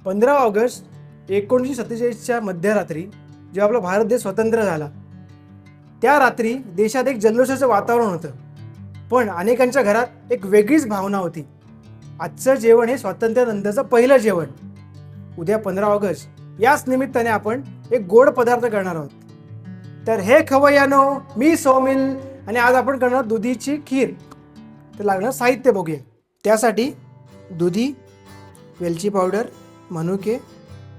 15 August 1947च्या मध्यरात्री जेव्हा आपला भारत देश स्वतंत्र झाला, त्या रात्री देशात एक जल्लोषाचं वातावरण होतं. पण अनेकांच्या घरात एक वेगळीच भावना होती. आजचं जेवण हे स्वातंत्र्यानंतरचं पहिलं जेवण. उद्या 15 ऑगस्ट याच निमित्ताने आपण एक गोड पदार्थ करणार आहोत. तर हे खवय्यानो, मी सौमिल आणि आज आपण करणार दुधीची खीर. तर लागणार साहित्य बघूया. त्यासाठी दुधी, वेलची पावडर, मनुके,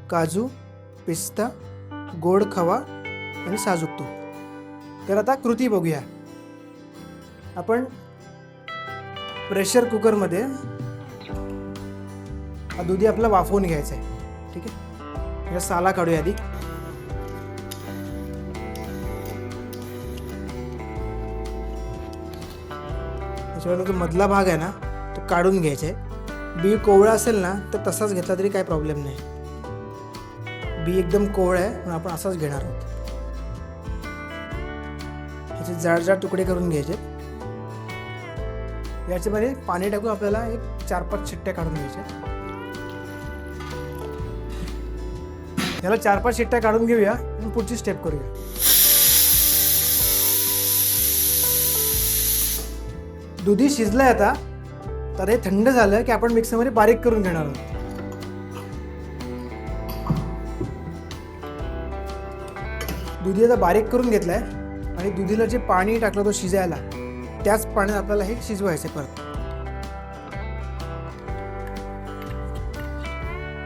काजू, पिस्ता, गोड खवा आणि साजूक तूप. तर आता कृती बघूया. आपण प्रेशर कुकरमध्ये हा दुधी आपला वाफवून घ्यायचा आहे. ठीक आहे, या साला काढूया आधी. त्याच्यावर जो मधला भाग आहे ना तो काढून घ्यायचा आहे. बी कोवळा असेल ना तर तसाच घेतला तरी काही प्रॉब्लेम नाही. बी एकदम कोवळा आहे म्हणून आपण असाच घेणार आहोत. ह्याचे जाड जाड तुकडे करून घ्यायचे. याच्यामध्ये पाणी टाकून आपल्याला एक 4-5 शिट्ट्या काढून घ्यायच्या. याला 4-5 शिट्ट्या काढून घेऊया आणि पुढची स्टेप करूया. दुधी शिजलंय आता, तर हे थंड झालं की आपण मिक्सरमध्ये बारीक करून घेणार आहोत. दुधी आता बारीक करून घेतलाय आणि दुधीला जे पाणी टाकलं तो शिजायला, त्याच पाण्यात आपल्याला हे शिजवायचं परत.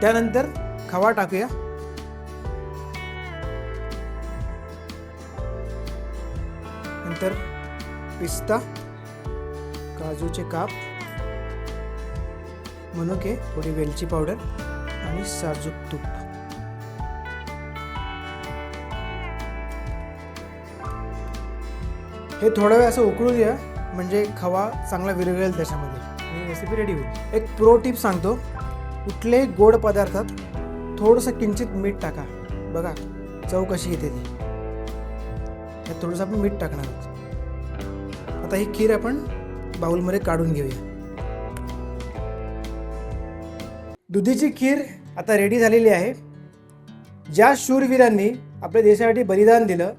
त्यानंतर खवा टाकूया. नंतर पिस्ता, काजूचे काप, मनुके, थोडी वेलची पावडर आणि साजूक तूप. हे थोडा वेळ असं उकळू द्या, म्हणजे खवा चांगला विरघळेल त्याच्यामध्ये आणि रेसिपी रेडी होईल. एक प्रो टिप सांगतो, कुठल्याही गोड पदार्थात थोडंसं किंचित मीठ टाका. बघा चव कशी येते ती. यात थोडंसं आपण मीठ टाकणार आहोत. आता ही खीर आपण बाउलमध्ये काढून घेऊया. दुधीची खीर आता रेडी झालेली आहे. ज्या शूरवीरांनी आपल्या देशासाठी बलिदान दिलं,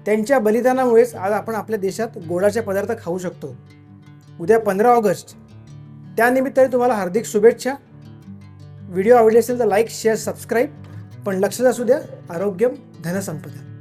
त्यांच्या बलिदानामुळेच आज आपण आपल्या देशात गोडाचे पदार्थ खाऊ शकतो. उद्या 15 ऑगस्ट, त्यानिमित्ताने तुम्हाला हार्दिक शुभेच्छा. व्हिडिओ आवडले असेल तर लाईक, शेअर, सबस्क्राईब. पण लक्षात असू द्या, आरोग्यम धनसंपदा.